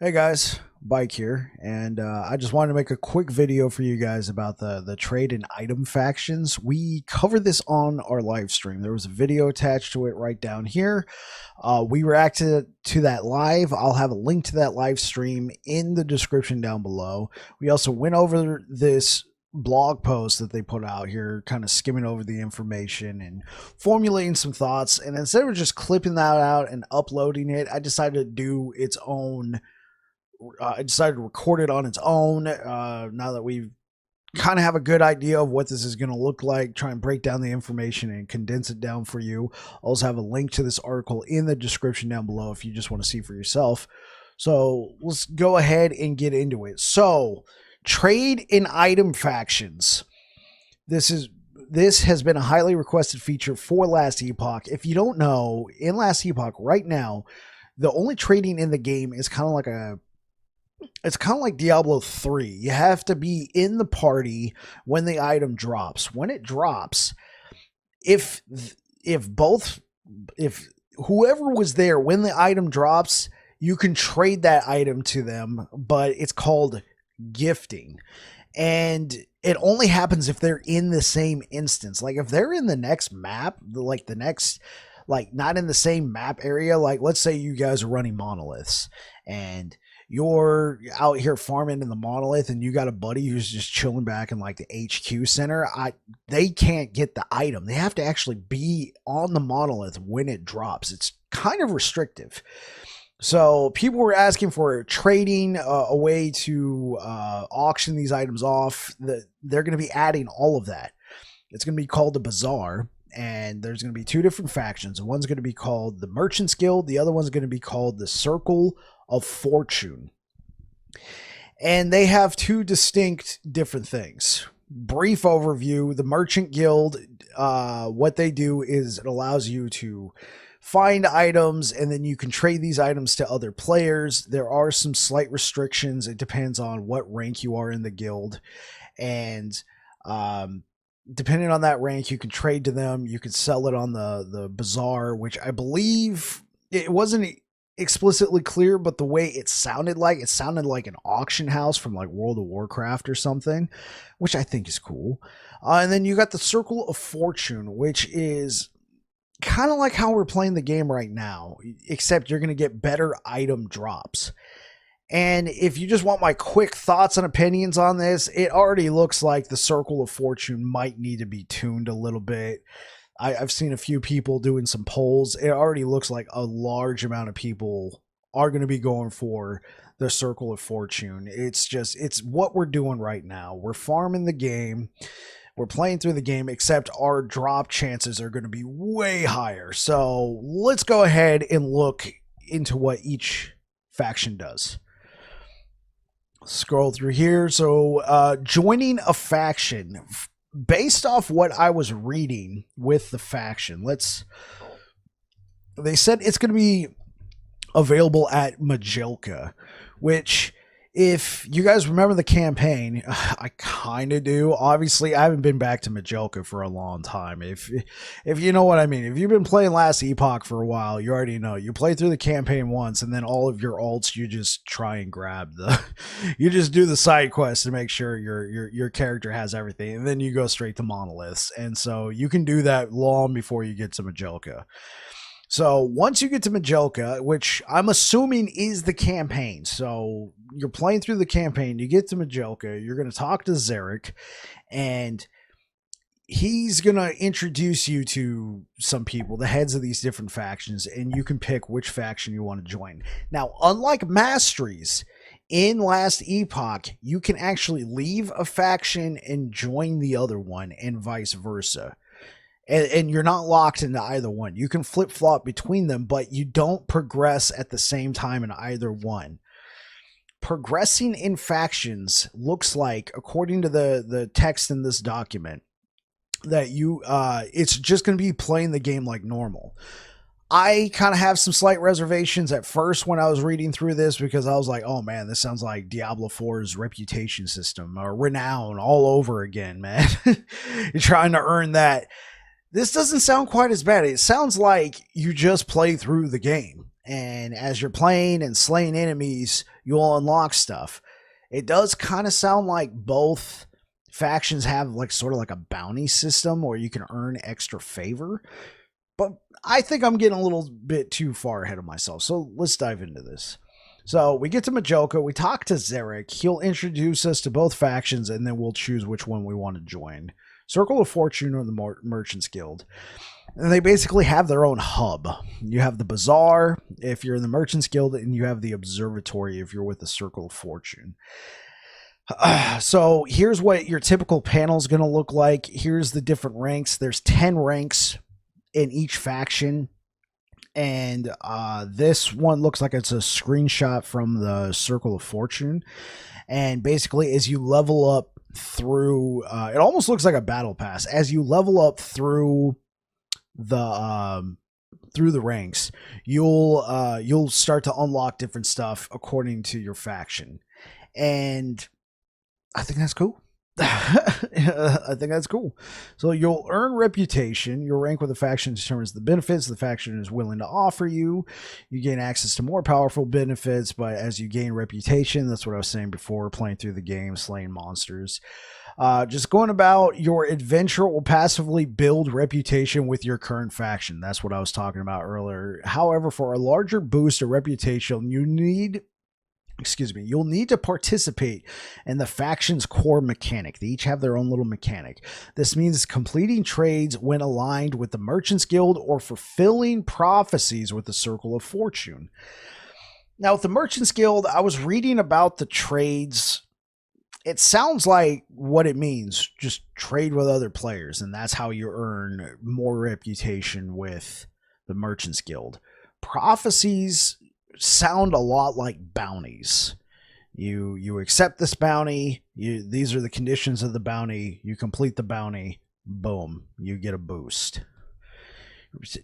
Hey guys, Bike here, and I just wanted to make a quick video for you guys about the trade and item factions. We covered this on our live stream. There was a video attached to it right down here. We reacted to that live. I'll have a link to that live stream in the description down below. We also went over this blog post that they put out here, kind of skimming over the information and formulating some thoughts. And instead of just clipping that out and uploading it, I decided to do its own. I decided to record it on its own. Now that we kind of have a good idea of what this is going to look like, try and break down the information and condense it down for you. I'll also have a link to this article in the description down below if you just want to see for yourself. So let's go ahead and get into it. So trade in item factions. This has been a highly requested feature for Last Epoch. If you don't know, in Last Epoch right now, the only trading in the game is kind of like it's kind of like Diablo 3. You have to be in the party when the item drops. When it drops, if whoever was there when the item drops, you can trade that item to them, but it's called gifting. And it only happens if they're in the same instance. Like if they're in the next map, like not in the same map area, like let's say you guys are running monoliths and you're out here farming in the monolith and you got a buddy who's just chilling back in like the HQ center, they can't get the item. They have to actually be on the monolith when it drops. It's kind of restrictive. So people were asking for trading, a way to auction these items off. They're going to be adding all of that. It's going to be called the Bazaar. And there's going to be two different factions. One's going to be called the Merchants Guild. The other one's going to be called the Circle of Fortune. And they have two distinct different things. Brief overview. The Merchant Guild, what they do is it allows you to find items and then you can trade these items to other players. There are some slight restrictions. It depends on what rank you are in the guild. And depending on that rank, you can trade to them. You can sell it on the Bazaar, which I believe it wasn't explicitly clear, but the way it sounded like an auction house from like World of Warcraft or something, which I think is cool. And then you got the Circle of Fortune, which is kind of like how we're playing the game right now, except you're going to get better item drops. And if you just want my quick thoughts and opinions on this, it already looks like the Circle of Fortune might need to be tuned a little bit. I've seen a few people doing some polls. It already looks like a large amount of people are going to be going for the Circle of Fortune. It's what we're doing right now. We're farming the game. We're playing through the game, except our drop chances are going to be way higher. So let's go ahead and look into what each faction does. Scroll through here. So joining a faction, based off what I was reading with the faction, they said it's going to be available at Majilka, which, if you guys remember the campaign, I kind of do. Obviously, I haven't been back to Majilka for a long time. If you know what I mean. If you've been playing Last Epoch for a while, you already know. You play through the campaign once, and then all of your alts, you just try and grab you just do the side quests to make sure your character has everything, and then you go straight to monoliths. And so you can do that long before you get to Majilka. So once you get to Majilka, which I'm assuming is the campaign, so you're playing through the campaign, you get to Majilka, you're going to talk to Xeric, and he's going to introduce you to some people, the heads of these different factions, and you can pick which faction you want to join. Now, unlike Masteries, in Last Epoch, you can actually leave a faction and join the other one, and vice versa. And you're not locked into either one. You can flip-flop between them, but you don't progress at the same time in either one. Progressing in factions looks like, according to the text in this document, that it's just going to be playing the game like normal. I kind of have some slight reservations at first when I was reading through this, because I was like, oh man, this sounds like Diablo 4's reputation system, or renown all over again, man. You're trying to earn that. This doesn't sound quite as bad. It sounds like you just play through the game. And as you're playing and slaying enemies, you'll unlock stuff. It does kind of sound like both factions have like sort of like a bounty system where you can earn extra favor, but I think I'm getting a little bit too far ahead of myself. So let's dive into this. So we get to Majoka, we talk to Xeric, he'll introduce us to both factions, and then we'll choose which one we want to join. Circle of Fortune or the Merchants Guild. And they basically have their own hub. You have the Bazaar if you're in the Merchants Guild, and you have the Observatory if you're with the Circle of Fortune. So here's what your typical panel is going to look like. Here's the different ranks. There's 10 ranks in each faction. And this one looks like it's a screenshot from the Circle of Fortune. And basically, as you level up through, it almost looks like a battle pass. As you level up through the ranks, you'll start to unlock different stuff according to your faction. And I think that's cool. I think that's cool. So you'll earn reputation. Your rank with the faction determines the benefits the faction is willing to offer you. You gain access to more powerful benefits, but as you gain reputation, that's what I was saying before, playing through the game, slaying monsters. Just going about your adventure will passively build reputation with your current faction. That's what I was talking about earlier. However, for a larger boost of reputation, you'll need to participate in the faction's core mechanic. They each have their own little mechanic. This means completing trades when aligned with the Merchants Guild or fulfilling prophecies with the Circle of Fortune. Now, with the Merchants Guild, I was reading about the trades. It sounds like what it means, just trade with other players, and that's how you earn more reputation with the Merchants Guild. Prophecies sound a lot like bounties. You accept this bounty, these are the conditions of the bounty, you complete the bounty, boom, you get a boost.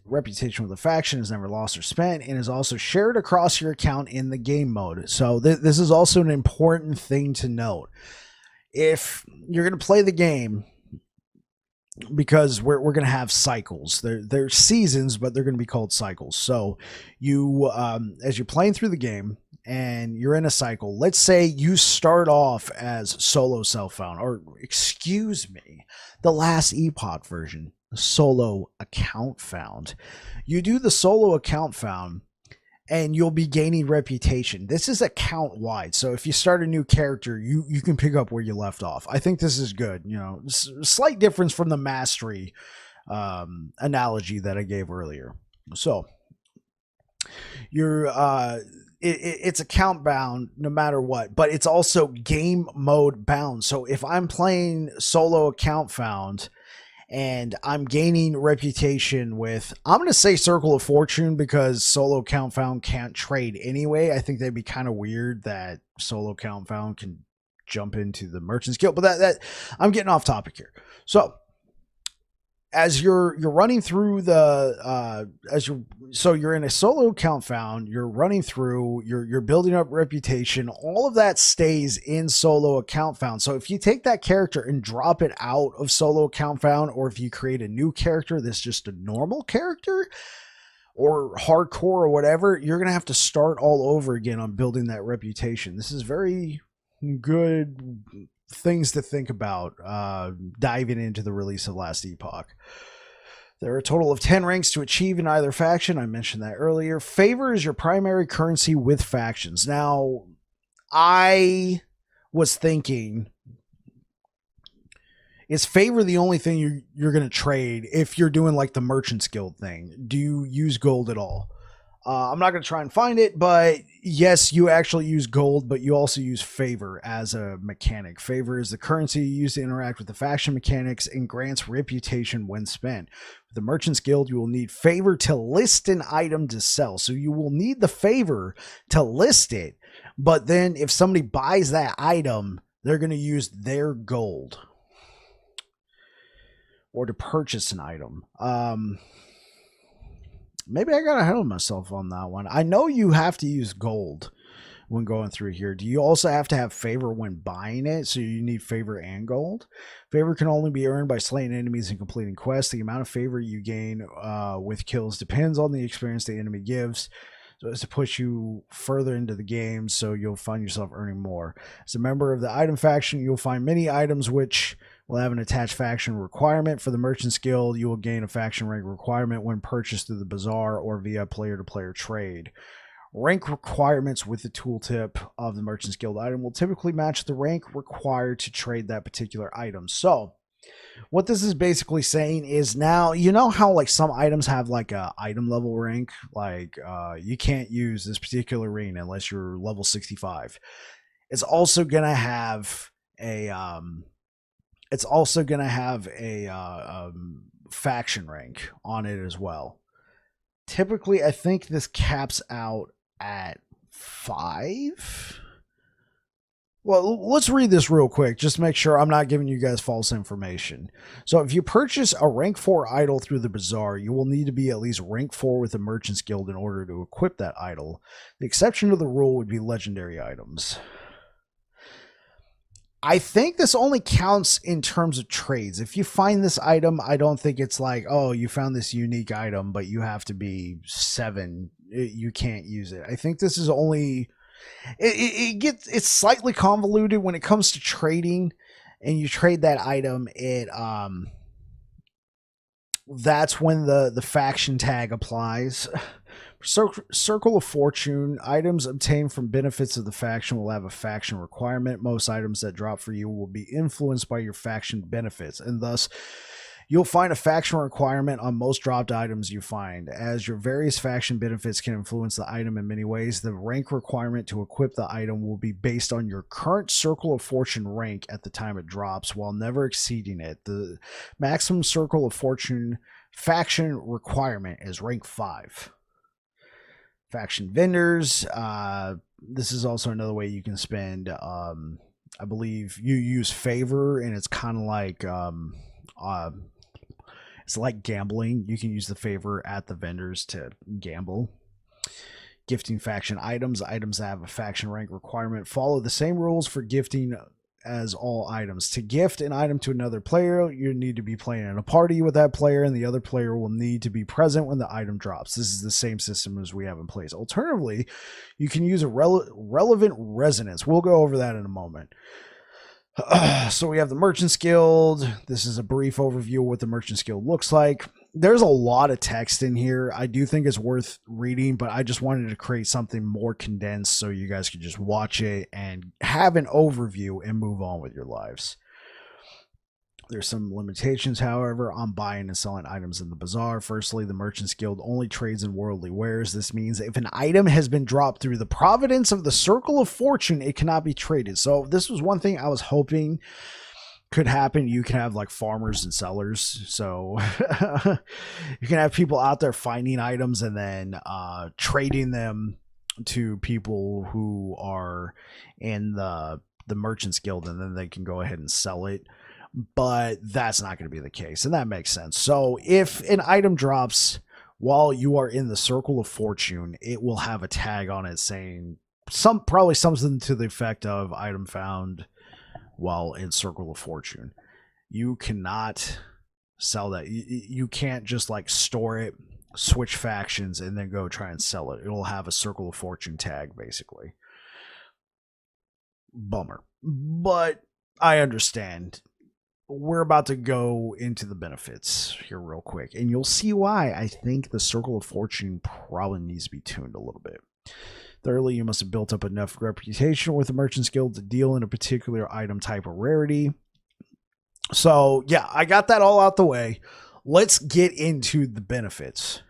Reputation with the faction is never lost or spent and is also shared across your account in the game mode. So this is also an important thing to note. If you're going to play the game, because we're going to have cycles. They're seasons, but they're going to be called cycles. So you, as you're playing through the game and you're in a cycle, let's say you start off as solo self-found, or excuse me, the last Epoch version, solo account found. You do the solo account found and you'll be gaining reputation. This is account wide. So if you start a new character, you can pick up where you left off. I think this is good. You know, slight difference from the mastery analogy that I gave earlier. So you're it's account bound no matter what, but it's also game mode bound. So if I'm playing solo account found and I'm gaining reputation with, I'm going to say Circle of Fortune because solo account found can't trade anyway. I think that'd be kind of weird that solo account found can jump into the Merchants Guild, but that I'm getting off topic here. So as you're running through the you're in a solo account found, you're running through, you're building up reputation, all of that stays in solo account found. So if you take that character and drop it out of solo account found, or if you create a new character that's just a normal character or hardcore or whatever, you're gonna have to start all over again on building that reputation. This is very good things to think about diving into the release of Last Epoch. There are a total of 10 ranks to achieve in either faction. I mentioned that earlier. Favor is your primary currency with factions. Now, I was thinking, is favor the only thing you're going to trade if you're doing like the Merchants Guild thing? Do you use gold at all? I'm not going to try and find it, but yes, you actually use gold, but you also use favor as a mechanic. Favor is the currency you use to interact with the faction mechanics and grants reputation when spent. With the Merchants Guild, you will need favor to list an item to sell. So you will need the favor to list it, but then if somebody buys that item, they're going to use their gold or to purchase an item. Maybe I got ahead of myself on that one. I know you have to use gold when going through here. Do you also have to have favor when buying it? So you need favor and gold. Favor can only be earned by slaying enemies and completing quests. The amount of favor you gain with kills depends on the experience the enemy gives. so as to push you further into the game, so you'll find yourself earning more. As a member of the item faction, you'll find many items which will have an attached faction requirement. For the Merchant's Guild, you will gain a faction rank requirement when purchased through the bazaar or via player-to-player trade. Rank requirements with the tooltip of the Merchant's Guild item will typically match the rank required to trade that particular item. So what this is basically saying is, now you know how like some items have like a item level rank, like you can't use this particular ring unless you're level 65. It's also gonna have a faction rank on it as well. Typically, I think this caps out at 5. Well, let's read this real quick, just to make sure I'm not giving you guys false information. So if you purchase a rank 4 idol through the bazaar, you will need to be at least rank 4 with the Merchant's Guild in order to equip that idol. The exception to the rule would be legendary items. I think this only counts in terms of trades. If you find this item, I don't think it's like, oh, you found this unique item, but you have to be 7. You can't use it. I think this is only... It's slightly convoluted when it comes to trading, and you trade that item. That's when the faction tag applies. Circle of Fortune, items obtained from benefits of the faction will have a faction requirement. Most items that drop for you will be influenced by your faction benefits, and thus you'll find a faction requirement on most dropped items you find. As your various faction benefits can influence the item in many ways, the rank requirement to equip the item will be based on your current Circle of Fortune rank at the time it drops, while never exceeding it. The maximum Circle of Fortune faction requirement is rank 5. Faction vendors. This is also another way you can spend. I believe you use favor, and it's kind of like it's like gambling. You can use the favor at the vendors to gamble. Gifting faction items. Items that have a faction rank requirement follow the same rules for gifting as all items. To gift an item to another player, you need to be playing in a party with that player, and the other player will need to be present when the item drops. This is the same system as we have in place. Alternatively, you can use a relevant resonance. We'll go over that in a moment. So we have the Merchant's Guild. This is a brief overview of what the Merchant's Guild looks like. There's a lot of text in here. I do think it's worth reading, but I just wanted to create something more condensed so you guys could just watch it and have an overview and move on with your lives. There's some limitations, however, on buying and selling items in the bazaar. Firstly, the Merchant's Guild only trades in worldly wares. This means if an item has been dropped through the providence of the Circle of Fortune, it cannot be traded. So this was one thing I was hoping could happen. You can have like farmers and sellers. So you can have people out there finding items and then trading them to people who are in the Merchant's Guild, and then they can go ahead and sell it. But that's not going to be the case, and that makes sense. So if an item drops while you are in the Circle of Fortune, it will have a tag on it saying probably something to the effect of item found while in Circle of Fortune. You cannot sell that. You can't just like store it, switch factions, and then go try and sell it. It'll have a Circle of Fortune tag, basically. Bummer. But I understand. We're about to go into the benefits here real quick, and you'll see why I think the Circle of Fortune probably needs to be tuned a little bit. Thirdly, you must have built up enough reputation with the Merchant's Guild to deal in a particular item type or rarity. So yeah, I got that all out the way. Let's get into the benefits.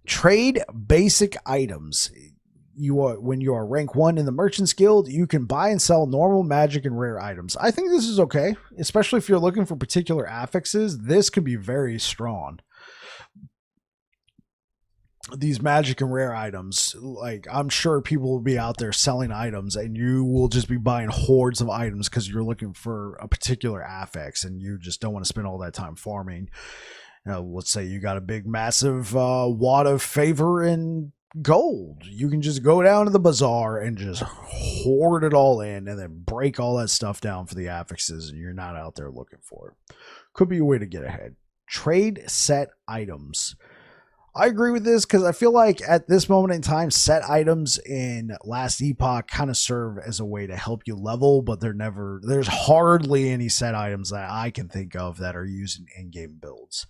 Trade basic items. When you are rank 1 in the Merchant's Guild, you can buy and sell normal, magic, and rare items. I think this is okay, especially if you're looking for particular affixes. This could be very strong. These magic and rare items, like I'm sure people will be out there selling items, and you will just be buying hordes of items because you're looking for a particular affix, and you just don't want to spend all that time farming. Let's say you got a big, massive wad of favor and gold. You can just go down to the bazaar and just hoard it all in and then break all that stuff down for the affixes, and you're not out there looking for it. Could be a way to get ahead. Trade set items. I agree with this because I feel like at this moment in time, set items in Last Epoch kind of serve as a way to help you level, but there's hardly any set items that I can think of that are used in in-game builds.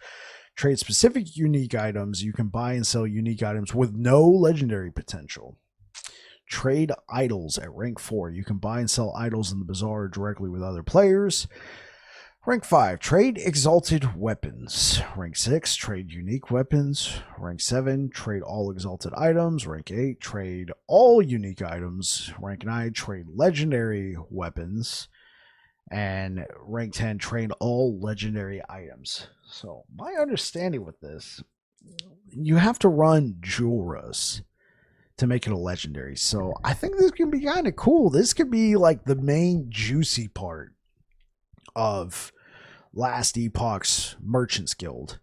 Trade specific unique items. You can buy and sell unique items with no legendary potential. Trade idols at rank 4. You can buy and sell idols in the bazaar directly with other players. Rank 5, trade exalted weapons. Rank 6, trade unique weapons. Rank 7, trade all exalted items. Rank 8, trade all unique items. Rank 9, trade legendary weapons. And rank 10, trade all legendary items. So my understanding with this, you have to run Juras to make it a legendary. So I think this can be kind of cool. This could be like the main juicy part of Last Epoch's Merchants Guild.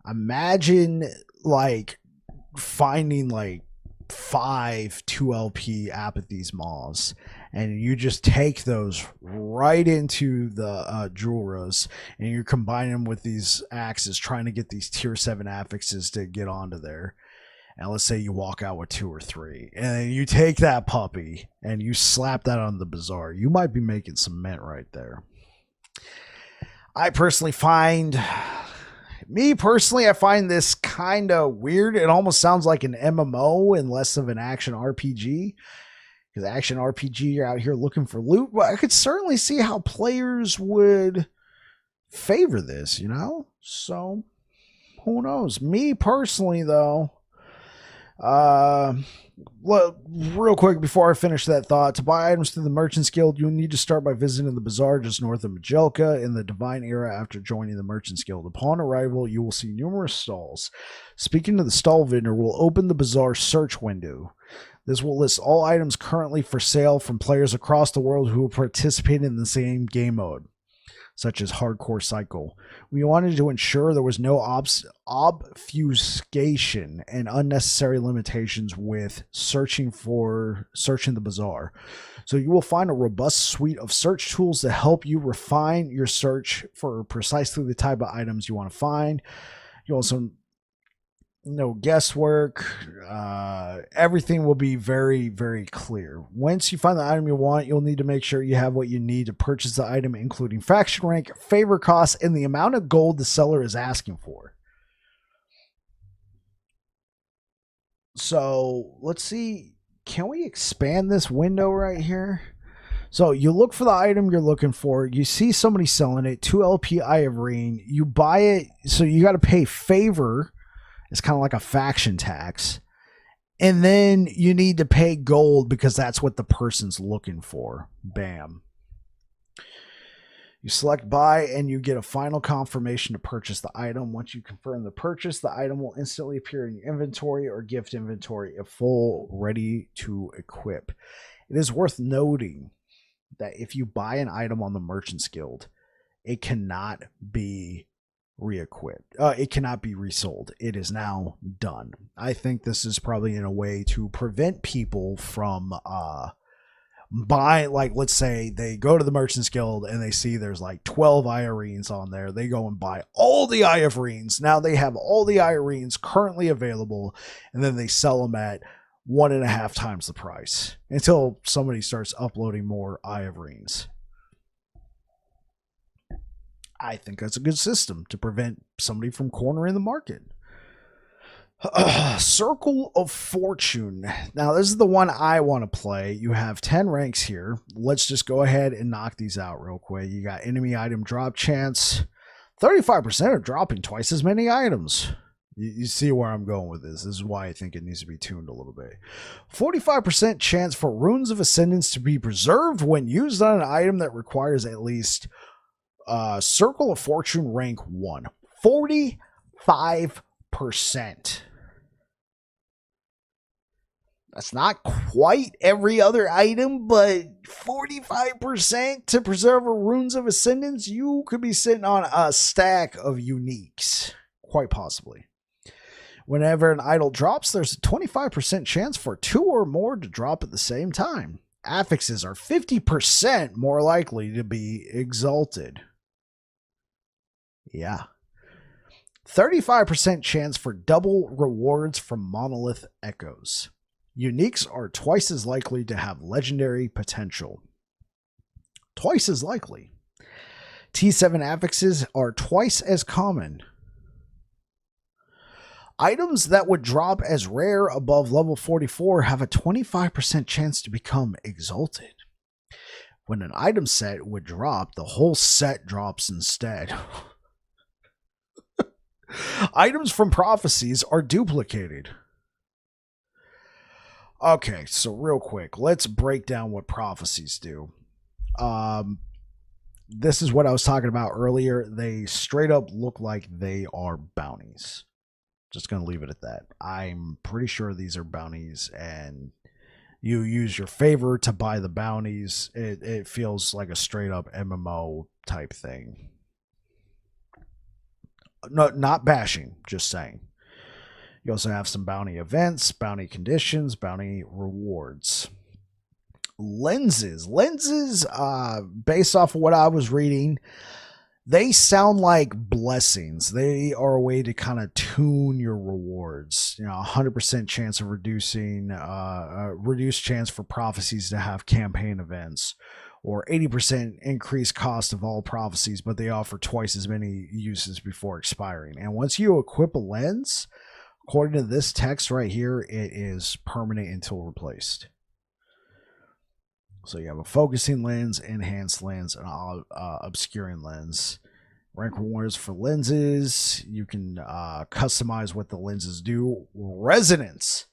Imagine like finding like 5 2LP Apathy's Maws, and you just take those right into the Juras, and you're combining them with these axes, trying to get these tier 7 affixes to get onto there. And let's say you walk out with 2 or 3, and then you take that puppy and you slap that on the bazaar. You might be making some mint right there. I find this kind of weird. It almost sounds like an MMO and less of an action RPG. Because action RPG, you're out here looking for loot. But I could certainly see how players would favor this, you know? So, who knows? Me personally, though, real quick before I finish that thought, to buy items through the Merchants Guild, you'll need to start by visiting the bazaar just north of Majelka in the Divine Era after joining the Merchants Guild. Upon arrival, you will see numerous stalls. Speaking to the stall vendor will open the bazaar search window. This will list all items currently for sale from players across the world who participate in the same game mode, such as Hardcore Cycle. We wanted to ensure there was no obfuscation and unnecessary limitations with searching the bazaar. So you will find a robust suite of search tools to help you refine your search for precisely the type of items you want to find. You also no guesswork. Everything will be very, very clear. Once you find the item you want, you'll need to make sure you have what you need to purchase the item, including faction rank, favor costs, and the amount of gold the seller is asking for. So let's see. Can we expand this window right here? So you look for the item you're looking for. You see somebody selling it, 2LP Ivorine. You buy it, so you got to pay favor. It's kind of like a faction tax. And then you need to pay gold because that's what the person's looking for. Bam. You select buy and you get a final confirmation to purchase the item. Once you confirm the purchase, the item will instantly appear in your inventory or gift inventory if full, ready to equip. It is worth noting that if you buy an item on the Merchants Guild, it cannot be re-equipped. It cannot be resold. It is now done. I think this is probably in a way to prevent people from buy, like, let's say they go to the Merchants Guild and they see there's like 12 Iorines on there. They go and buy all the Iorines. Now they have all the Iorines currently available, and then they sell them at 1.5 times the price until somebody starts uploading more Iorines. I think that's a good system to prevent somebody from cornering the market. Circle of Fortune. Now, this is the one I want to play. You have 10 ranks here. Let's just go ahead and knock these out real quick. You got enemy item drop chance. 35% are dropping twice as many items. You see where I'm going with this. This is why I think it needs to be tuned a little bit. 45% chance for Runes of Ascendance to be preserved when used on an item that requires at least Circle of Fortune rank 1. 45%. That's not quite every other item, but 45% to preserve a Runes of Ascendance. You could be sitting on a stack of uniques, quite possibly. Whenever an idol drops, there's a 25% chance for 2 or more to drop at the same time. Affixes are 50% more likely to be exalted. Yeah. 35% chance for double rewards from Monolith Echoes. Uniques are twice as likely to have legendary potential. Twice as likely. T7 affixes are twice as common. Items that would drop as rare above level 44 have a 25% chance to become exalted. When an item set would drop, the whole set drops instead. Items from prophecies are duplicated. Okay, so real quick, let's break down what prophecies do. This is what I was talking about earlier. They straight up look like they are bounties. Just going to leave it at that. I'm pretty sure these are bounties, and you use your favor to buy the bounties. It feels like a straight up MMO type thing. No, not bashing, just saying. You also have some bounty events, bounty conditions, bounty rewards. Lenses, based off of what I was reading, they sound like blessings. They are a way to kind of tune your rewards. 100% chance of reduced chance for prophecies to have campaign events, or 80% increased cost of all prophecies, but they offer twice as many uses before expiring. And once you equip a lens, according to this text right here, it is permanent until replaced. So you have a focusing lens, enhanced lens, and obscuring lens. Rank rewards for lenses. You can customize what the lenses do. Resonance.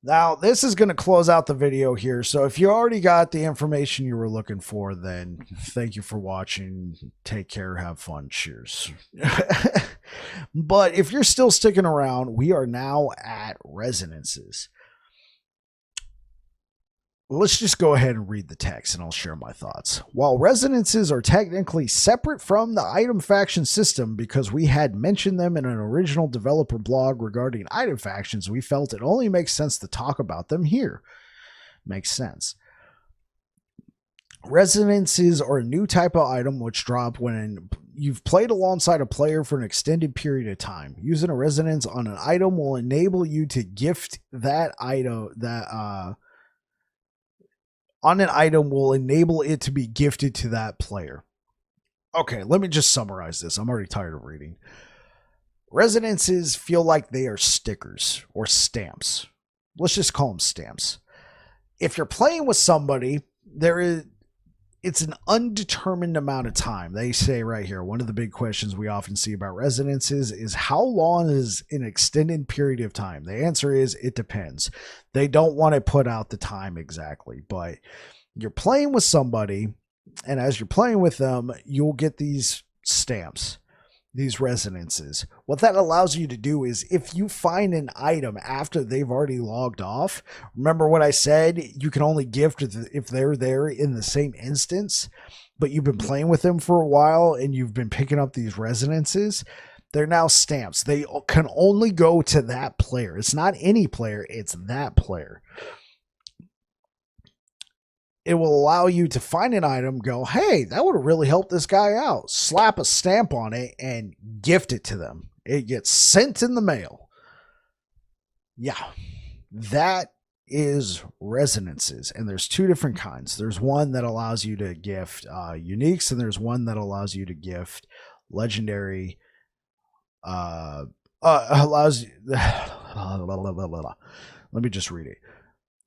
Now, this is going to close out the video here. So if you already got the information you were looking for, then thank you for watching. Take care. Have fun. Cheers. But if you're still sticking around, we are now at resonances. Let's just go ahead and read the text and I'll share my thoughts. While resonances are technically separate from the item faction system because we had mentioned them in an original developer blog regarding item factions, we felt it only makes sense to talk about them here. Makes sense. Resonances are a new type of item which drop when you've played alongside a player for an extended period of time. Using a resonance on an item will enable you to gift that item on an item will enable it to be gifted to that player. Okay, let me just summarize this. I'm already tired of reading. Resonances feel like they are stickers or stamps. Let's just call them stamps. If you're playing with somebody, it's an undetermined amount of time. They say right here, one of the big questions we often see about resonances is how long is an extended period of time? The answer is it depends. They don't want to put out the time exactly, but you're playing with somebody, and as you're playing with them, you'll get these stamps, these resonances. What that allows you to do is if you find an item after they've already logged off, remember what I said, you can only gift if they're there in the same instance, but you've been playing with them for a while and you've been picking up these resonances. They're now stamps. They can only go to that player. It's not any player, it's that player. It will allow you to find an item, go, hey, that would have really helped this guy out. Slap a stamp on it and gift it to them. It gets sent in the mail. Yeah, that is resonances. And there's two different kinds. There's one that allows you to gift uniques, and there's one that allows you to gift legendary. Allows you. Let me just read it.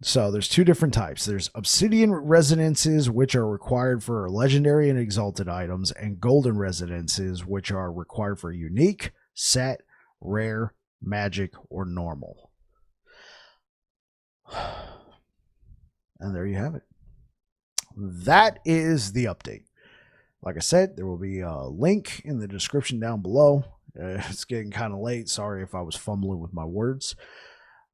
So there's two different types. There's obsidian resonances, which are required for legendary and exalted items, and golden resonances, which are required for unique, set, rare, magic, or normal. And there you have it. That is the update. Like I said, there will be a link in the description down below. It's getting kind of late. Sorry if I was fumbling with my words.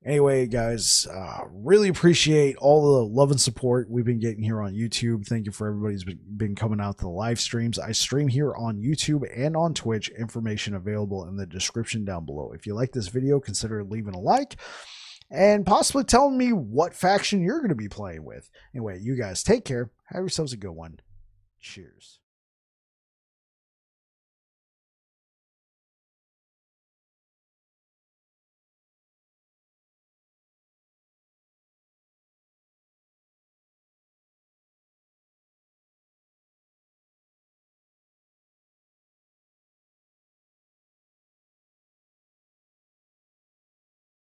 Anyway, guys, really appreciate all the love and support we've been getting here on YouTube. Thank you for everybody who's been coming out to the live streams. I stream here on YouTube and on Twitch. Information available in the description down below. If you like this video, consider leaving a like and possibly telling me what faction you're going to be playing with. Anyway, you guys take care. Have yourselves a good one. Cheers.